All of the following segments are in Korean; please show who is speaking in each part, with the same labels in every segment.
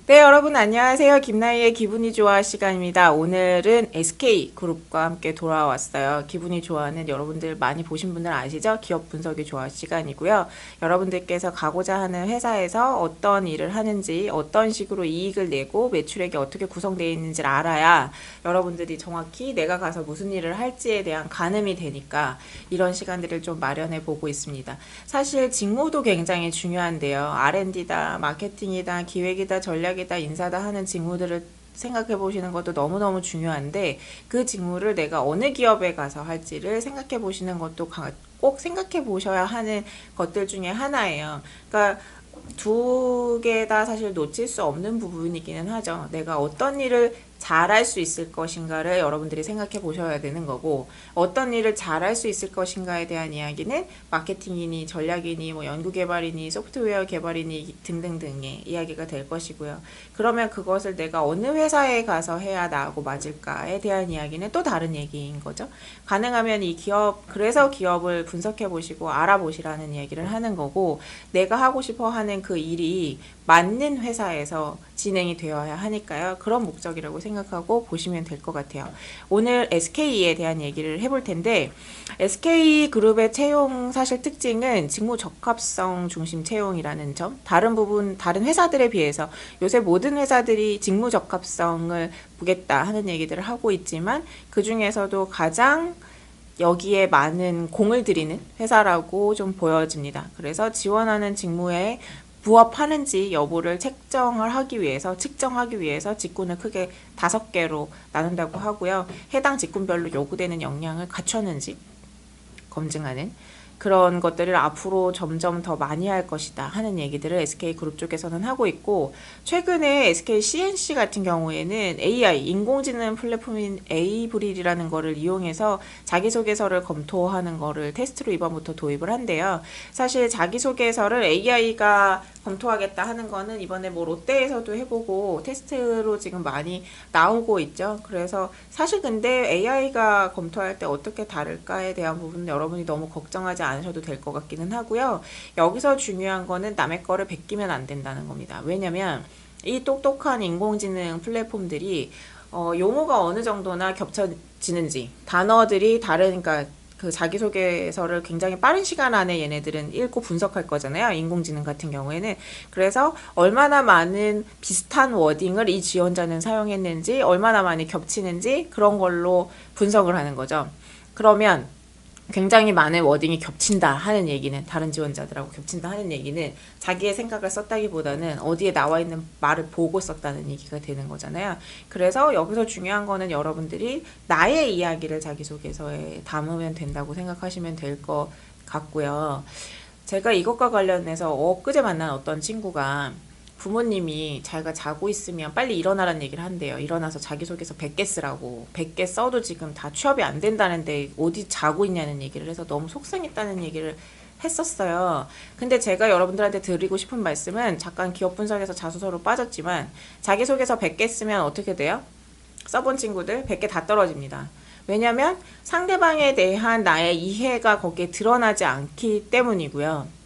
Speaker 1: 네, 여러분 안녕하세요. 김나희의 기분이 좋아 시간입니다. 오늘은 SK그룹과 함께 돌아왔어요. 기분이 좋아는 여러분들 많이 보신 분들 아시죠? 기업 분석이 좋아 시간이고요. 여러분들께서 가고자 하는 회사에서 어떤 일을 하는지, 어떤 식으로 이익을 내고 매출액이 어떻게 구성되어 있는지를 알아야 여러분들이 정확히 내가 가서 무슨 일을 할지에 대한 가늠이 되니까 이런 시간들을 좀 마련해 보고 있습니다. 사실 직무도 굉장히 중요한데요. R&D다, 마케팅이다, 기획이다, 전략이다, 인사다 하는 직무들을 생각해 보시는 것도 너무너무 중요한데 그 직무를 내가 어느 기업에 가서 할지를 생각해 보시는 것도 꼭 생각해 보셔야 하는 것들 중에 하나예요. 그러니까 두 개 다 사실 놓칠 수 없는 부분이기는 하죠. 내가 어떤 일을 잘할 수 있을 것인가를 여러분들이 생각해 보셔야 되는 거고, 어떤 일을 잘할 수 있을 것인가에 대한 이야기는 마케팅이니 전략이니 뭐 연구개발이니 소프트웨어 개발이니 등등등의 이야기가 될 것이고요. 그러면 그것을 내가 어느 회사에 가서 해야 나하고 맞을까에 대한 이야기는 또 다른 얘기인 거죠. 가능하면 이 기업, 그래서 기업을 분석해 보시고 알아보시라는 이야기를 하는 거고, 내가 하고 싶어 하는 그 일이 맞는 회사에서 진행이 되어야 하니까요. 그런 목적이라고 생각하고 보시면 될 것 같아요. 오늘 SK에 대한 얘기를 해볼 텐데, SK그룹의 채용 사실 특징은 직무 적합성 중심 채용이라는 점, 다른 회사들에 비해서 요새 모든 회사들이 직무 적합성을 보겠다 하는 얘기들을 하고 있지만 그 중에서도 가장 여기에 많은 공을 들이는 회사라고 좀 보여집니다. 그래서 지원하는 직무에 부합하는지 여부를 측정하기 위해서 직군을 크게 5개로 나눈다고 하고요. 해당 직군별로 요구되는 역량을 갖췄는지 검증하는 그런 것들을 앞으로 점점 더 많이 할 것이다 하는 얘기들을 SK그룹 쪽에서는 하고 있고, 최근에 SK CNC 같은 경우에는 AI, 인공지능 플랫폼인 에이브릴이라는 거를 이용해서 자기소개서를 검토하는 거를 테스트로 이번부터 도입을 한대요. 사실 자기소개서를 AI가 검토하겠다 하는 거는 이번에 뭐 롯데에서도 해보고 테스트로 지금 많이 나오고 있죠. 그래서 사실 근데 AI가 검토할 때 어떻게 다를까에 대한 부분은 여러분이 너무 걱정하지 않으셔도 될 것 같기는 하고요. 여기서 중요한 거는 남의 거를 베끼면 안 된다는 겁니다. 왜냐면 이 똑똑한 인공지능 플랫폼들이 용어가 어느 정도나 겹쳐지는지, 단어들이 다르니까 그 자기소개서를 굉장히 빠른 시간 안에 얘네들은 읽고 분석할 거잖아요. 인공지능 같은 경우에는. 그래서 얼마나 많은 비슷한 워딩을 이 지원자는 사용했는지, 얼마나 많이 겹치는지 그런 걸로 분석을 하는 거죠. 그러면 굉장히 많은 워딩이 겹친다 하는 얘기는, 다른 지원자들하고 겹친다 하는 얘기는 자기의 생각을 썼다기보다는 어디에 나와 있는 말을 보고 썼다는 얘기가 되는 거잖아요. 그래서 여기서 중요한 거는 여러분들이 나의 이야기를 자기소개서에 담으면 된다고 생각하시면 될 것 같고요. 제가 이것과 관련해서 엊그제 만난 어떤 친구가 부모님이 자기가 자고 있으면 빨리 일어나라는 얘기를 한대요. 일어나서 자기소개서 100개 쓰라고. 100개 써도 지금 다 취업이 안 된다는데 어디 자고 있냐는 얘기를 해서 너무 속상했다는 얘기를 했었어요. 근데 제가 여러분들한테 드리고 싶은 말씀은, 잠깐 기업 분석에서 자소서로 빠졌지만 자기소개서 100개 쓰면 어떻게 돼요? 써본 친구들 100개 다 떨어집니다. 왜냐면 상대방에 대한 나의 이해가 거기에 드러나지 않기 때문이고요.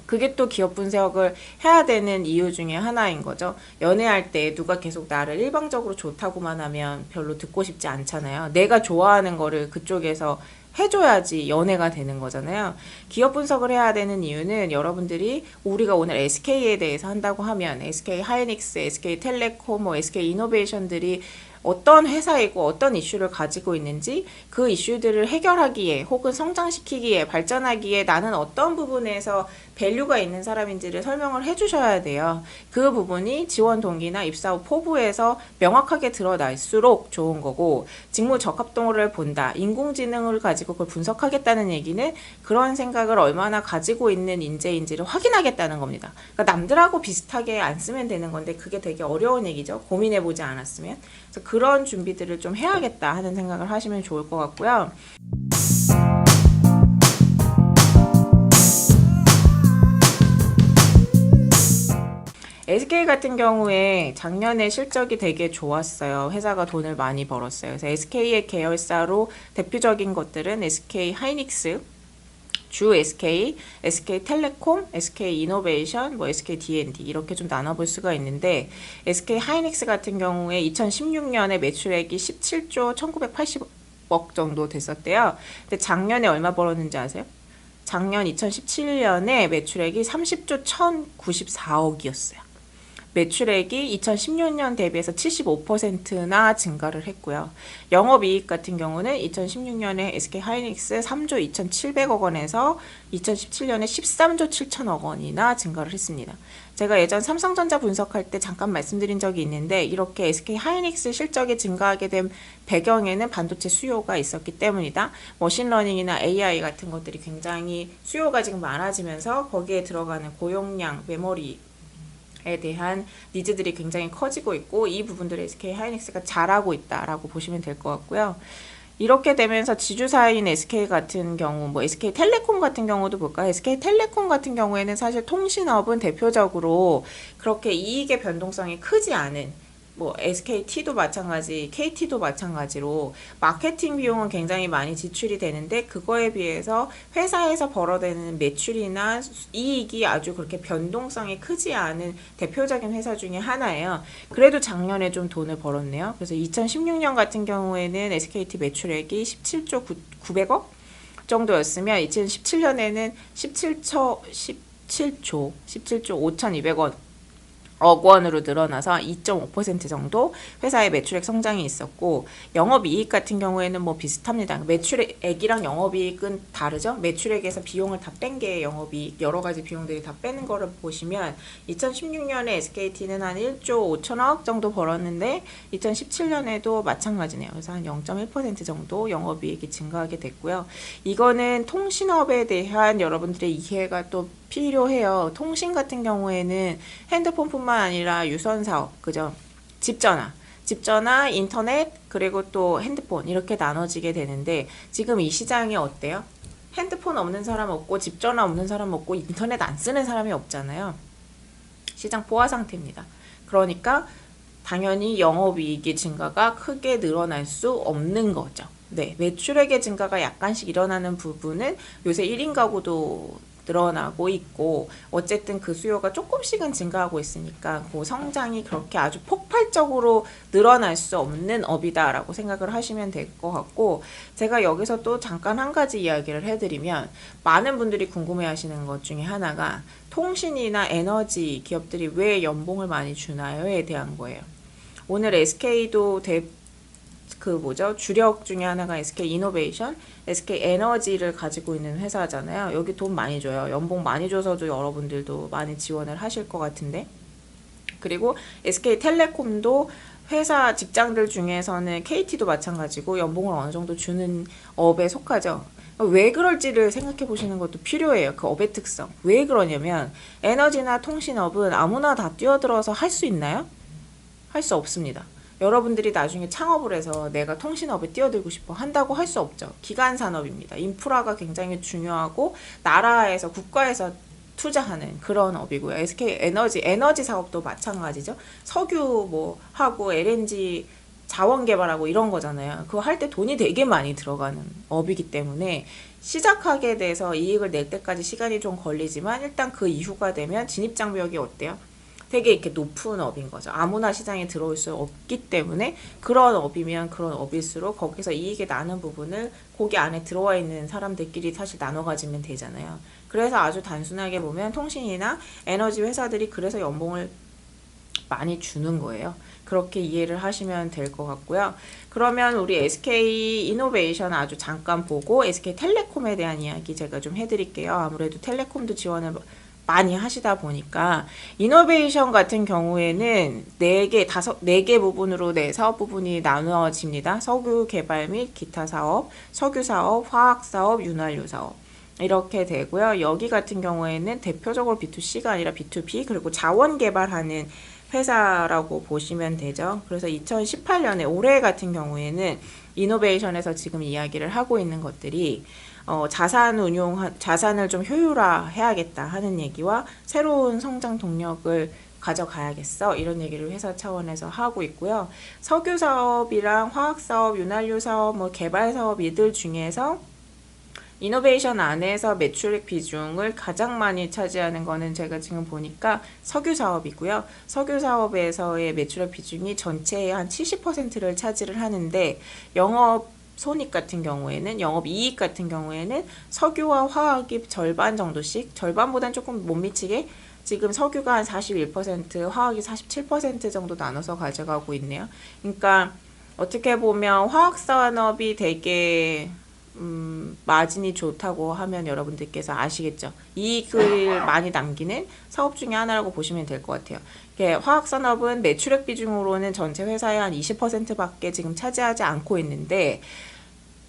Speaker 1: 그게 또 기업 분석을 해야 되는 이유 중에 하나인 거죠. 연애할 때 누가 계속 나를 일방적으로 좋다고만 하면 별로 듣고 싶지 않잖아요. 내가 좋아하는 거를 그쪽에서 해줘야지 연애가 되는 거잖아요. 기업 분석을 해야 되는 이유는, 여러분들이 우리가 오늘 SK에 대해서 한다고 하면 SK 하이닉스, SK 텔레콤, 뭐 SK 이노베이션들이 어떤 회사이고 어떤 이슈를 가지고 있는지, 그 이슈들을 해결하기에 혹은 성장시키기에 발전하기에 나는 어떤 부분에서 밸류가 있는 사람인지를 설명을 해주셔야 돼요. 그 부분이 지원 동기나 입사 후 포부에서 명확하게 드러날수록 좋은 거고, 직무 적합도를 본다, 인공지능을 가지고 그걸 분석하겠다는 얘기는 그런 생각을 얼마나 가지고 있는 인재인지를 확인하겠다는 겁니다. 그러니까 남들하고 비슷하게 안 쓰면 되는 건데 그게 되게 어려운 얘기죠. 고민해보지 않았으면. 그래서 그런 준비들을 좀 해야겠다 하는 생각을 하시면 좋을 것 같고요. SK 같은 경우에 작년에 실적이 되게 좋았어요. 회사가 돈을 많이 벌었어요. 그래서 SK의 계열사로 대표적인 것들은 SK 하이닉스, 주 SK, SK텔레콤, SK이노베이션, 뭐 SKD&D 이렇게 좀 나눠볼 수가 있는데 SK하이닉스 같은 경우에 2016년에 매출액이 17조 1980억 정도 됐었대요. 근데 작년에 얼마 벌었는지 아세요? 작년 2017년에 매출액이 30조 1094억이었어요. 매출액이 2016년 대비해서 75%나 증가를 했고요. 영업이익 같은 경우는 2016년에 SK하이닉스 3조 2,700억 원에서 2017년에 13조 7천억 원이나 증가를 했습니다. 제가 예전 삼성전자 분석할 때 잠깐 말씀드린 적이 있는데 이렇게 SK하이닉스 실적이 증가하게 된 배경에는 반도체 수요가 있었기 때문이다. 머신러닝이나 AI 같은 것들이 굉장히 수요가 지금 많아지면서 거기에 들어가는 고용량, 메모리 에 대한 니즈들이 굉장히 커지고 있고 이 부분들을 SK하이닉스가 잘하고 있다라고 보시면 될 것 같고요. 이렇게 되면서 지주사인 SK 같은 경우, 뭐 SK텔레콤 같은 경우도 볼까요? SK텔레콤 같은 경우에는 사실 통신업은 대표적으로 그렇게 이익의 변동성이 크지 않은 뭐 SKT도 마찬가지, KT도 마찬가지로 마케팅 비용은 굉장히 많이 지출이 되는데 그거에 비해서 회사에서 벌어들이는 매출이나 이익이 아주 그렇게 변동성이 크지 않은 대표적인 회사 중에 하나예요. 그래도 작년에 좀 돈을 벌었네요. 그래서 2016년 같은 경우에는 SKT 매출액이 17조 900억 정도였으면 2017년에는 17조 5,200억 원으로 늘어나서 2.5% 정도 회사의 매출액 성장이 있었고 영업이익 같은 경우에는 뭐 비슷합니다. 매출액이랑 영업이익은 다르죠. 매출액에서 비용을 다 뺀 게 영업이익, 여러 가지 비용들이 다 빼는 거를 보시면 2016년에 SKT는 한 1조 5천억 정도 벌었는데 2017년에도 마찬가지네요. 그래서 한 0.1% 정도 영업이익이 증가하게 됐고요. 이거는 통신업에 대한 여러분들의 이해가 또 필요해요. 통신 같은 경우에는 핸드폰뿐만 아니라 유선 사업, 그죠? 집전화, 인터넷, 그리고 또 핸드폰 이렇게 나눠지게 되는데 지금 이 시장이 어때요? 핸드폰 없는 사람 없고 집전화 없는 사람 없고 인터넷 안 쓰는 사람이 없잖아요. 시장 포화 상태입니다. 그러니까 당연히 영업이익의 증가가 크게 늘어날 수 없는 거죠. 네, 매출액의 증가가 약간씩 일어나는 부분은 요새 1인 가구도 늘어나고 있고 어쨌든 그 수요가 조금씩은 증가하고 있으니까 그 성장이 그렇게 아주 폭발적으로 늘어날 수 없는 업이다라고 생각을 하시면 될 것 같고 제가 여기서 또 잠깐 한 가지 이야기를 해드리면 많은 분들이 궁금해하시는 것 중에 하나가 통신이나 에너지 기업들이 왜 연봉을 많이 주나요에 대한 거예요. 오늘 SK도 주력 중에 하나가 SK이노베이션, SK에너지를 가지고 있는 회사잖아요. 여기 돈 많이 줘요. 연봉 많이 줘서도 여러분들도 많이 지원을 하실 것 같은데. 그리고 SK텔레콤도 회사 직장들 중에서는 KT도 마찬가지고 연봉을 어느 정도 주는 업에 속하죠. 왜 그럴지를 생각해 보시는 것도 필요해요. 그 업의 특성. 왜 그러냐면 에너지나 통신업은 아무나 다 뛰어들어서 할 수 있나요? 할 수 없습니다. 여러분들이 나중에 창업을 해서 내가 통신업에 뛰어들고 싶어 한다고 할 수 없죠. 기간 산업입니다. 인프라가 굉장히 중요하고 나라에서 국가에서 투자하는 그런 업이고요. 에너지 사업도 마찬가지죠. 석유 뭐 하고 LNG 자원 개발하고 이런 거잖아요. 그거 할 때 돈이 되게 많이 들어가는 업이기 때문에 시작하게 돼서 이익을 낼 때까지 시간이 좀 걸리지만 일단 그 이후가 되면 진입장벽이 어때요? 되게 이렇게 높은 업인 거죠. 아무나 시장에 들어올 수 없기 때문에 그런 업이면 그런 업일수록 거기서 이익이 나는 부분을 거기 안에 들어와 있는 사람들끼리 사실 나눠 가지면 되잖아요. 그래서 아주 단순하게 보면 통신이나 에너지 회사들이 그래서 연봉을 많이 주는 거예요. 그렇게 이해를 하시면 될 것 같고요. 그러면 우리 SK이노베이션 아주 잠깐 보고 SK텔레콤에 대한 이야기 제가 좀 해드릴게요. 아무래도 텔레콤도 지원을 많이 하시다 보니까 이노베이션 같은 경우에는 4개 부분으로 사업 부분이 나누어집니다. 석유 개발 및 기타 사업, 석유 사업, 화학 사업, 윤활유 사업 이렇게 되고요. 여기 같은 경우에는 대표적으로 B2C가 아니라 B2B 그리고 자원 개발하는 회사라고 보시면 되죠. 그래서 2018년에 올해 같은 경우에는 이노베이션에서 지금 이야기를 하고 있는 것들이 자산을 좀 효율화해야겠다 하는 얘기와 새로운 성장 동력을 가져가야겠어 이런 얘기를 회사 차원에서 하고 있고요. 석유 사업이랑 화학 사업, 윤활유 사업, 뭐 개발 사업 이들 중에서 이노베이션 안에서 매출액 비중을 가장 많이 차지하는 거는 제가 지금 보니까 석유 사업이고요. 석유 사업에서의 매출액 비중이 전체의 한 70%를 차지를 하는데 영업 손익 같은 경우에는 영업 이익 같은 경우에는 석유와 화학이 절반 정도씩 절반보다는 조금 못 미치게 지금 석유가 한 41%, 화학이 47% 정도 나눠서 가져가고 있네요. 그러니까 어떻게 보면 화학 산업이 되게 마진이 좋다고 하면 여러분들께서 아시겠죠. 이익을 많이 남기는 사업 중에 하나라고 보시면 될 것 같아요. 화학산업은 매출액 비중으로는 전체 회사의 한 20%밖에 지금 차지하지 않고 있는데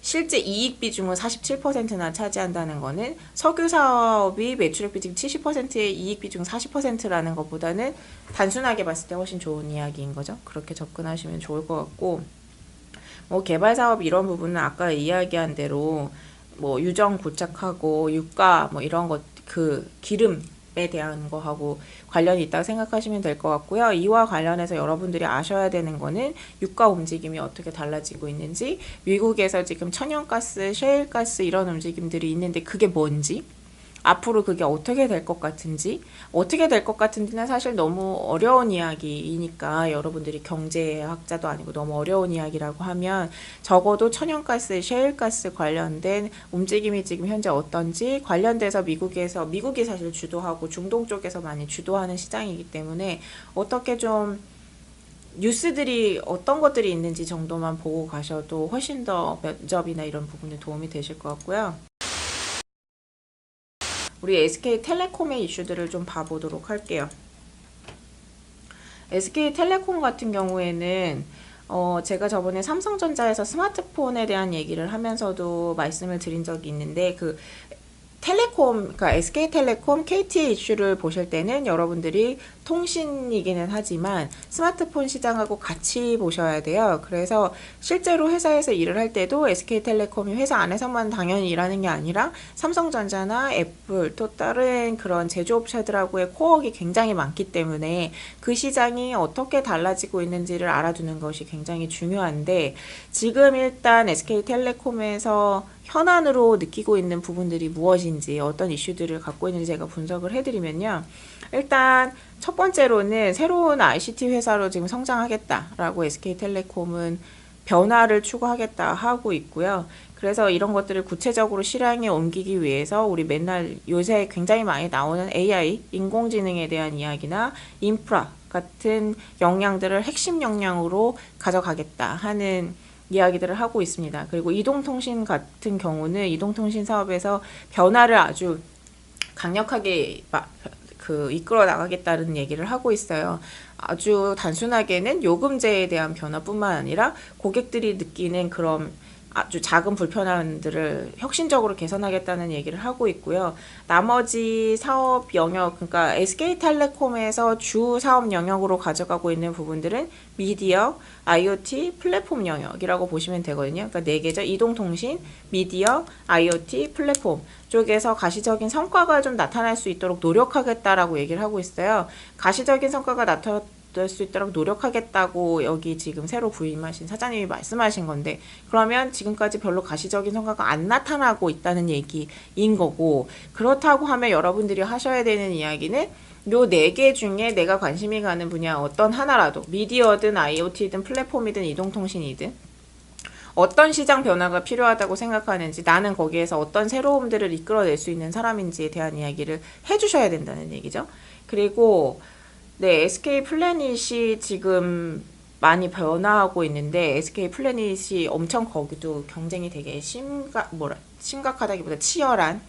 Speaker 1: 실제 이익 비중은 47%나 차지한다는 거는 석유 사업이 매출액 비중 70%의 이익 비중 40%라는 것보다는 단순하게 봤을 때 훨씬 좋은 이야기인 거죠. 그렇게 접근하시면 좋을 것 같고 뭐 개발 사업 이런 부분은 아까 이야기한 대로 뭐 유정 고착하고 유가 뭐 이런 것 그 기름에 대한 거하고 관련이 있다고 생각하시면 될 것 같고요. 이와 관련해서 여러분들이 아셔야 되는 거는 유가 움직임이 어떻게 달라지고 있는지, 미국에서 지금 천연가스, 셰일가스 이런 움직임들이 있는데 그게 뭔지, 앞으로 그게 어떻게 될 것 같은지, 어떻게 될 것 같은지는 사실 너무 어려운 이야기이니까 여러분들이 경제학자도 아니고 너무 어려운 이야기라고 하면 적어도 천연가스, 셰일가스 관련된 움직임이 지금 현재 어떤지 관련돼서 미국이 사실 주도하고 중동 쪽에서 많이 주도하는 시장이기 때문에 어떻게 좀 뉴스들이 어떤 것들이 있는지 정도만 보고 가셔도 훨씬 더 면접이나 이런 부분에 도움이 되실 것 같고요. 우리 SK텔레콤의 이슈들을 좀 봐보도록 할게요. SK텔레콤 같은 경우에는 제가 저번에 삼성전자에서 스마트폰에 대한 얘기를 하면서도 말씀을 드린 적이 있는데 그러니까 SK텔레콤, KT의 이슈를 보실 때는 여러분들이 통신이기는 하지만 스마트폰 시장하고 같이 보셔야 돼요. 그래서 실제로 회사에서 일을 할 때도 SK텔레콤이 회사 안에서만 당연히 일하는 게 아니라 삼성전자나 애플 또 다른 그런 제조업체들하고의 코어가 굉장히 많기 때문에 그 시장이 어떻게 달라지고 있는지를 알아두는 것이 굉장히 중요한데 지금 일단 SK텔레콤에서 현안으로 느끼고 있는 부분들이 무엇인지 어떤 이슈들을 갖고 있는지 제가 분석을 해드리면요. 일단 첫 번째로는 새로운 ICT 회사로 지금 성장하겠다라고 SK텔레콤은 변화를 추구하겠다 하고 있고요. 그래서 이런 것들을 구체적으로 실행에 옮기기 위해서 우리 맨날 요새 굉장히 많이 나오는 AI, 인공지능에 대한 이야기나 인프라 같은 역량들을 핵심 역량으로 가져가겠다 하는 이야기들을 하고 있습니다. 그리고 이동통신 같은 경우는 이동통신 사업에서 변화를 아주 강력하게 이끌어 나가겠다는 얘기를 하고 있어요. 아주 단순하게는 요금제에 대한 변화뿐만 아니라 고객들이 느끼는 그런 아주 작은 불편함들을 혁신적으로 개선하겠다는 얘기를 하고 있고요. 나머지 사업 영역, 그러니까 SK텔레콤에서 주 사업 영역으로 가져가고 있는 부분들은 미디어, IoT, 플랫폼 영역이라고 보시면 되거든요. 그러니까 네 개죠. 이동통신, 미디어, IoT, 플랫폼 쪽에서 가시적인 성과가 좀 나타날 수 있도록 노력하겠다라고 얘기를 하고 있어요. 가시적인 성과가 나타날 수 있도록 노력하겠다고 여기 지금 새로 부임하신 사장님이 말씀하신 건데 그러면 지금까지 별로 가시적인 성과가 안 나타나고 있다는 얘기인 거고 그렇다고 하면 여러분들이 하셔야 되는 이야기는 요 네 개 중에 내가 관심이 가는 분야 어떤 하나라도 미디어든 IoT든 플랫폼이든 이동통신이든 어떤 시장 변화가 필요하다고 생각하는지 나는 거기에서 어떤 새로움들을 이끌어낼 수 있는 사람인지에 대한 이야기를 해주셔야 된다는 얘기죠. 그리고 네, SK 플래닛이 지금 많이 변화하고 있는데 SK 플래닛이 엄청 거기도 경쟁이 되게 심각하다기보다 치열한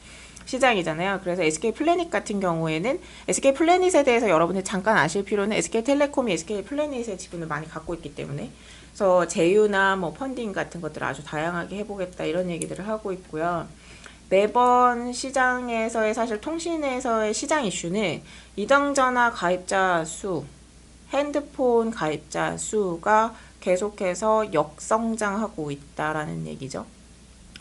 Speaker 1: 시장이잖아요. 그래서 SK 플래닛 같은 경우에는 SK 플래닛에 대해서 여러분들 잠깐 아실 필요는 SK텔레콤이 SK 플래닛의 지분을 많이 갖고 있기 때문에 그래서 제휴나 뭐 펀딩 같은 것들을 아주 다양하게 해보겠다 이런 얘기들을 하고 있고요. 매번 시장에서의 사실 통신에서의 시장 이슈는 이동전화 가입자 수, 핸드폰 가입자 수가 계속해서 역성장하고 있다라는 얘기죠.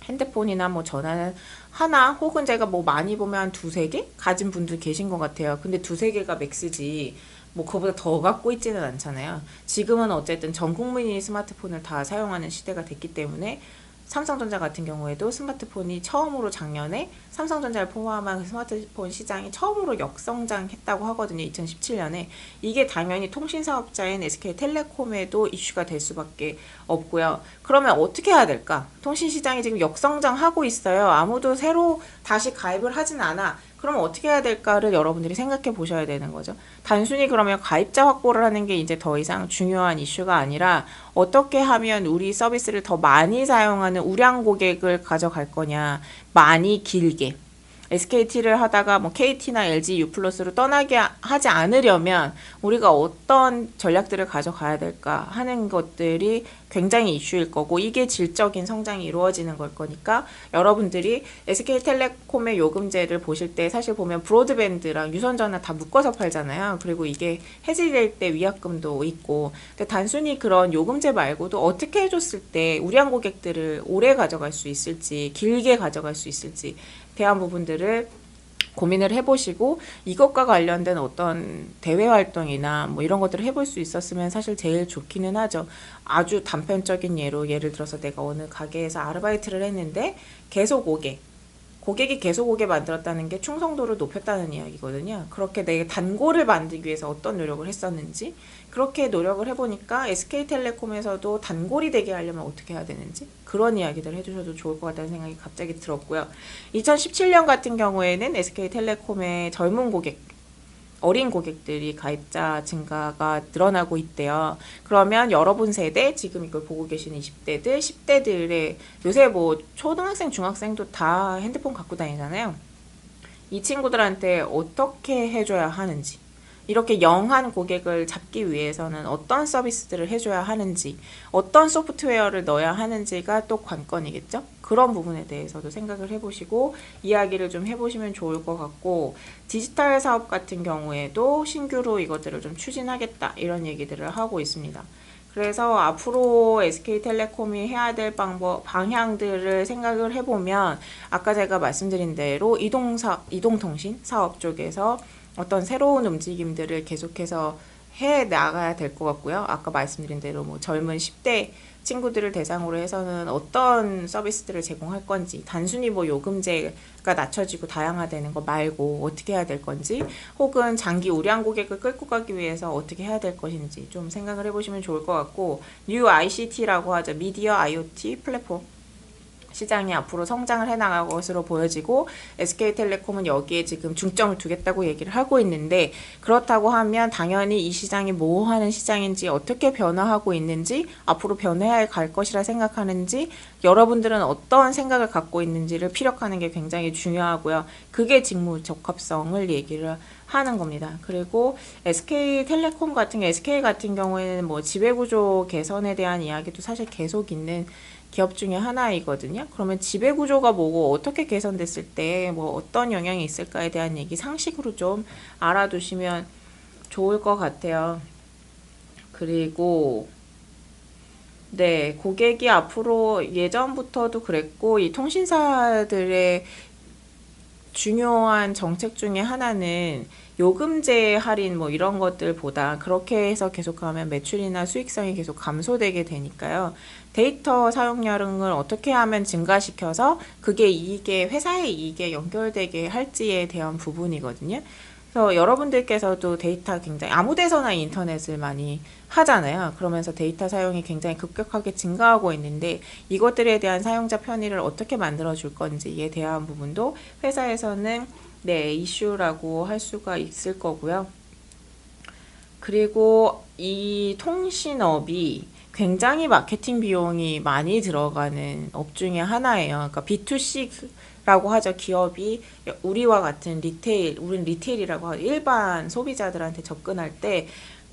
Speaker 1: 핸드폰이나 뭐 전화는 하나 혹은 제가 뭐 많이 보면 한 두세 개 가진 분들 계신 것 같아요. 근데 두세 개가 맥스지 뭐 그거보다 더 갖고 있지는 않잖아요. 지금은 어쨌든 전 국민이 스마트폰을 다 사용하는 시대가 됐기 때문에 삼성전자 같은 경우에도 스마트폰이 처음으로 작년에 삼성전자를 포함한 그 스마트폰 시장이 처음으로 역성장했다고 하거든요. 2017년에. 이게 당연히 통신사업자인 SK텔레콤에도 이슈가 될 수밖에 없고요. 그러면 어떻게 해야 될까? 통신시장이 지금 역성장하고 있어요. 아무도 새로 다시 가입을 하진 않아. 그럼 어떻게 해야 될까를 여러분들이 생각해 보셔야 되는 거죠. 단순히 그러면 가입자 확보를 하는 게 이제 더 이상 중요한 이슈가 아니라 어떻게 하면 우리 서비스를 더 많이 사용하는 우량 고객을 가져갈 거냐, 많이 길게. SKT를 하다가 뭐 KT나 LG U+로 떠나게 하지 않으려면 우리가 어떤 전략들을 가져가야 될까 하는 것들이 굉장히 이슈일 거고, 이게 질적인 성장이 이루어지는 걸 거니까 여러분들이 SK텔레콤의 요금제를 보실 때 사실 보면 브로드밴드랑 유선전화 다 묶어서 팔잖아요. 그리고 이게 해지될 때 위약금도 있고, 근데 단순히 그런 요금제 말고도 어떻게 해줬을 때 우량 고객들을 오래 가져갈 수 있을지, 길게 가져갈 수 있을지 대한 부분들을 고민을 해보시고, 이것과 관련된 어떤 대외 활동이나 뭐 이런 것들을 해볼 수 있었으면 사실 제일 좋기는 하죠. 아주 단편적인 예로, 예를 들어서 내가 어느 가게에서 아르바이트를 했는데 계속 고객이 계속 오게 만들었다는 게 충성도를 높였다는 이야기거든요. 그렇게 내가 단골을 만들기 위해서 어떤 노력을 했었는지, 그렇게 노력을 해보니까 SK텔레콤에서도 단골이 되게 하려면 어떻게 해야 되는지, 그런 이야기들 해주셔도 좋을 것 같다는 생각이 갑자기 들었고요. 2017년 같은 경우에는 SK텔레콤의 젊은 고객, 어린 고객들이 가입자 증가가 늘어나고 있대요. 그러면 여러분 세대, 지금 이걸 보고 계시는 20대들, 10대들의, 요새 뭐 초등학생, 중학생도 다 핸드폰 갖고 다니잖아요. 이 친구들한테 어떻게 해줘야 하는지, 이렇게 영한 고객을 잡기 위해서는 어떤 서비스들을 해줘야 하는지, 어떤 소프트웨어를 넣어야 하는지가 또 관건이겠죠? 그런 부분에 대해서도 생각을 해보시고 이야기를 좀 해보시면 좋을 것 같고, 디지털 사업 같은 경우에도 신규로 이것들을 좀 추진하겠다, 이런 얘기들을 하고 있습니다. 그래서 앞으로 SK텔레콤이 해야 될 방향들을 생각을 해보면, 아까 제가 말씀드린 대로 이동통신 사업 쪽에서 어떤 새로운 움직임들을 계속해서 해 나가야 될 것 같고요. 아까 말씀드린 대로 뭐 젊은 10대 친구들을 대상으로 해서는 어떤 서비스들을 제공할 건지, 단순히 뭐 요금제가 낮춰지고 다양화되는 거 말고 어떻게 해야 될 건지, 혹은 장기 우량 고객을 끌고 가기 위해서 어떻게 해야 될 것인지 좀 생각을 해보시면 좋을 것 같고, 뉴 ICT라고 하죠. 미디어 IoT 플랫폼 시장이 앞으로 성장을 해나갈 것으로 보여지고, SK텔레콤은 여기에 지금 중점을 두겠다고 얘기를 하고 있는데, 그렇다고 하면 당연히 이 시장이 뭐 하는 시장인지, 어떻게 변화하고 있는지, 앞으로 변해야 갈 것이라 생각하는지, 여러분들은 어떤 생각을 갖고 있는지를 피력하는 게 굉장히 중요하고요. 그게 직무 적합성을 얘기를 하는 겁니다. 그리고 SK텔레콤 SK 같은 경우에는 뭐 지배구조 개선에 대한 이야기도 사실 계속 있는 기업 중에 하나이거든요. 그러면 지배구조가 뭐고 어떻게 개선됐을 때 뭐 어떤 영향이 있을까에 대한 얘기 상식으로 좀 알아두시면 좋을 것 같아요. 그리고 네, 고객이 앞으로 예전부터도 그랬고, 이 통신사들의 중요한 정책 중에 하나는 요금제 할인 뭐 이런 것들보다, 그렇게 해서 계속하면 매출이나 수익성이 계속 감소되게 되니까요. 데이터 사용량을 어떻게 하면 증가시켜서 그게 회사의 이익에 연결되게 할지에 대한 부분이거든요. 그래서 여러분들께서도 데이터 굉장히 아무 데서나 인터넷을 많이 하잖아요. 그러면서 데이터 사용이 굉장히 급격하게 증가하고 있는데, 이것들에 대한 사용자 편의를 어떻게 만들어 줄 건지에 대한 부분도 회사에서는 네, 이슈라고 할 수가 있을 거고요. 그리고 이 통신업이 굉장히 마케팅 비용이 많이 들어가는 업 중에 하나예요. 그러니까 B2C라고 하죠. 기업이 우리와 같은 우린 리테일이라고 하죠. 일반 소비자들한테 접근할 때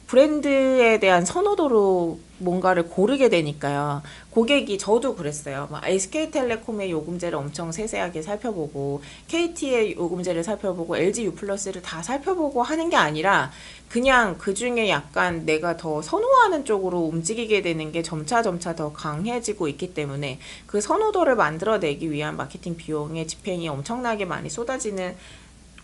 Speaker 1: 브랜드에 대한 선호도로 뭔가를 고르게 되니까요. 고객이, 저도 그랬어요. SK텔레콤의 요금제를 엄청 세세하게 살펴보고, KT의 요금제를 살펴보고, LG U+를 다 살펴보고 하는 게 아니라, 그냥 그 중에 약간 내가 더 선호하는 쪽으로 움직이게 되는 게 점차 더 강해지고 있기 때문에, 그 선호도를 만들어내기 위한 마케팅 비용의 집행이 엄청나게 많이 쏟아지는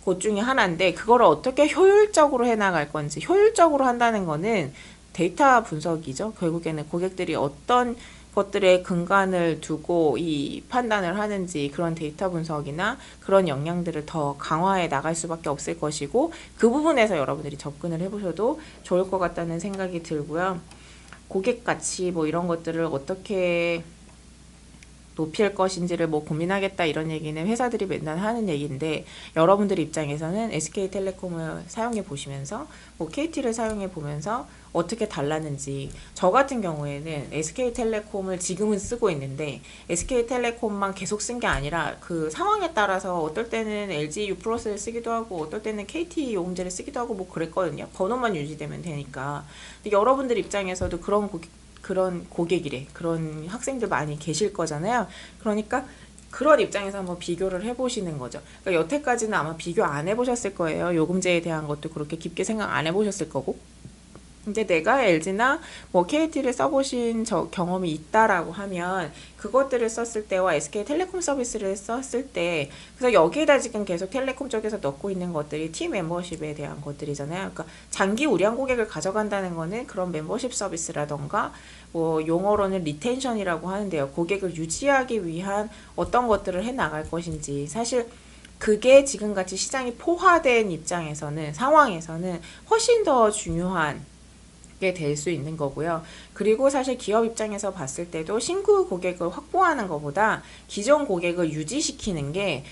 Speaker 1: 것 중에 하나인데, 그거를 어떻게 효율적으로 해나갈 건지, 효율적으로 한다는 거는 데이터 분석이죠. 결국에는 고객들이 어떤 것들의 근간을 두고 이 판단을 하는지 그런 데이터 분석이나 그런 역량들을 더 강화해 나갈 수밖에 없을 것이고 그 부분에서 여러분들이 접근을 해보셔도 좋을 것 같다는 생각이 들고요. 고객 가치 뭐 이런 것들을 어떻게 높일 것인지를 뭐 고민하겠다 이런 얘기는 회사들이 맨날 하는 얘기인데 여러분들 입장에서는 SK텔레콤을 사용해 보시면서 뭐 KT를 사용해 보면서 어떻게 달랐는지 저 같은 경우에는 SK텔레콤을 지금은 쓰고 있는데 SK텔레콤만 계속 쓴 게 아니라 그 상황에 따라서 어떨 때는 LG U+를 쓰기도 하고 어떨 때는 KT 요금제를 쓰기도 하고 뭐 그랬거든요. 번호만 유지되면 되니까. 근데 여러분들 입장에서도 그런 고객이래. 그런 학생들 많이 계실 거잖아요. 그러니까 그런 입장에서 한번 비교를 해보시는 거죠. 그러니까 여태까지는 아마 비교 안 해보셨을 거예요. 요금제에 대한 것도 그렇게 깊게 생각 안 해보셨을 거고. 근데 내가 LG나 뭐 KT를 써보신 경험이 있다라고 하면 그것들을 썼을 때와 SK텔레콤 서비스를 썼을 때 그래서 여기에다 지금 계속 텔레콤 쪽에서 넣고 있는 것들이 T 멤버십에 대한 것들이잖아요. 그러니까 장기 우량 고객을 가져간다는 거는 그런 멤버십 서비스라던가 뭐 용어로는 리텐션이라고 하는데요. 고객을 유지하기 위한 어떤 것들을 해 나갈 것인지 사실 그게 지금같이 시장이 포화된 입장에서는 상황에서는 훨씬 더 중요한 게 될 수 있는 거고요. 그리고 사실 기업 입장에서 봤을 때도 신규 고객을 확보하는 것보다 기존 고객을 유지시키는 게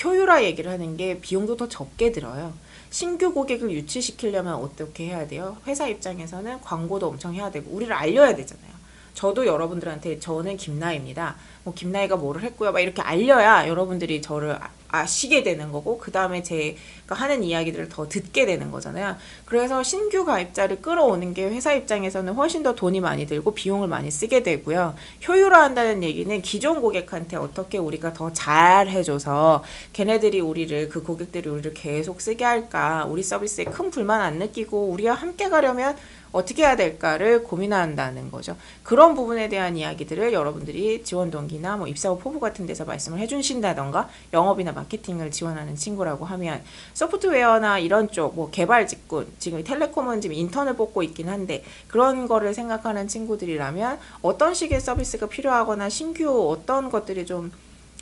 Speaker 1: 효율화 얘기를 하는 게 비용도 더 적게 들어요. 신규 고객을 유치시키려면 어떻게 해야 돼요? 회사 입장에서는 광고도 엄청 해야 되고 우리를 알려야 되잖아요. 저도 여러분들한테 저는 김나희입니다. 뭐 김나희가 뭐를 했고요. 막 이렇게 알려야 여러분들이 저를 아시게 되는 거고 그 다음에 제가 하는 이야기들을 더 듣게 되는 거잖아요. 그래서 신규 가입자를 끌어오는 게 회사 입장에서는 훨씬 더 돈이 많이 들고 비용을 많이 쓰게 되고요. 효율화한다는 얘기는 기존 고객한테 어떻게 우리가 더 잘 해줘서 걔네들이 그 고객들이 우리를 계속 쓰게 할까, 우리 서비스에 큰 불만 안 느끼고 우리와 함께 가려면 어떻게 해야 될까를 고민한다는 거죠. 그런 부분에 대한 이야기들을 여러분들이 지원 동기나 뭐 입사 후 포부 같은 데서 말씀을 해주신다던가 영업이나 마케팅을 지원하는 친구라고 하면 소프트웨어나 이런 쪽 뭐 개발 직군 지금 텔레콤은 지금 인턴을 뽑고 있긴 한데 그런 거를 생각하는 친구들이라면 어떤 식의 서비스가 필요하거나 신규 어떤 것들이 좀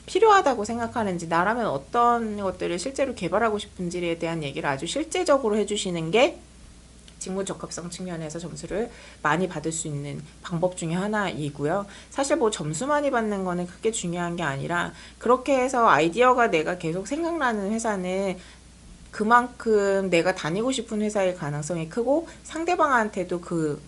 Speaker 1: 필요하다고 생각하는지 나라면 어떤 것들을 실제로 개발하고 싶은지에 대한 얘기를 아주 실제적으로 해주시는 게 직무 적합성 측면에서 점수를 많이 받을 수 있는 방법 중에 하나이고요. 사실 뭐 점수 많이 받는 거는 그렇게 중요한 게 아니라 그렇게 해서 아이디어가 내가 계속 생각나는 회사는 그만큼 내가 다니고 싶은 회사일 가능성이 크고 상대방한테도 그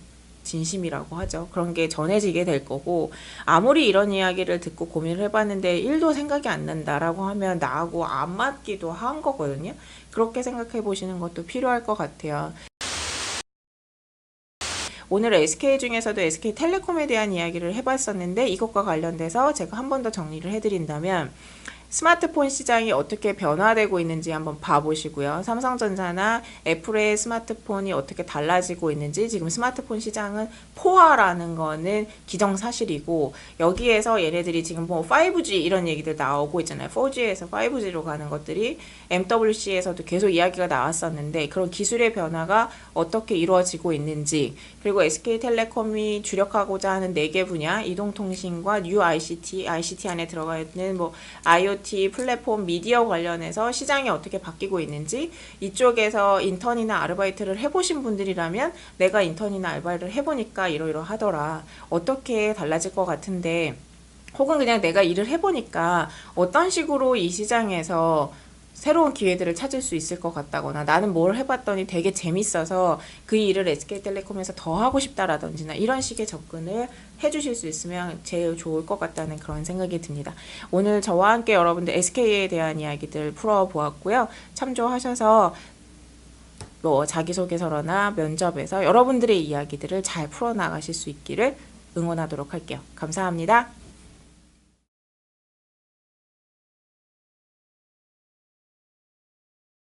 Speaker 1: 진심이라고 하죠. 그런 게 전해지게 될 거고 아무리 이런 이야기를 듣고 고민을 해봤는데 1도 생각이 안 난다라고 하면 나하고 안 맞기도 한 거거든요. 그렇게 생각해 보시는 것도 필요할 것 같아요. 오늘 SK 중에서도 SK텔레콤에 대한 이야기를 해봤었는데 이것과 관련돼서 제가 한 번 더 정리를 해드린다면 스마트폰 시장이 어떻게 변화되고 있는지 한번 봐보시고요. 삼성전자나 애플의 스마트폰이 어떻게 달라지고 있는지 지금 스마트폰 시장은 포화라는 거는 기정사실이고 여기에서 얘네들이 지금 뭐 5G 이런 얘기들 나오고 있잖아요. 4G에서 5G로 가는 것들이 MWC에서도 계속 이야기가 나왔었는데 그런 기술의 변화가 어떻게 이루어지고 있는지 그리고 SK텔레콤이 주력하고자 하는 4개 분야 이동통신과 뉴 ICT 안에 들어가 있는 뭐 IoT 플랫폼 미디어 관련해서 시장이 어떻게 바뀌고 있는지 이쪽에서 인턴이나 아르바이트를 해보신 분들이라면 내가 인턴이나 아르바이트를 해보니까 이러이러하더라. 어떻게 달라질 것 같은데 혹은 그냥 내가 일을 해보니까 어떤 식으로 이 시장에서 새로운 기회들을 찾을 수 있을 것 같다거나 나는 뭘 해봤더니 되게 재밌어서 그 일을 SK텔레콤에서 더 하고 싶다라든지나 이런 식의 접근을 해주실 수 있으면 제일 좋을 것 같다는 그런 생각이 듭니다. 오늘 저와 함께 여러분들 SK에 대한 이야기들 풀어보았고요. 참조하셔서 뭐 자기소개서나 면접에서 여러분들의 이야기들을 잘 풀어나가실 수 있기를 응원하도록 할게요. 감사합니다.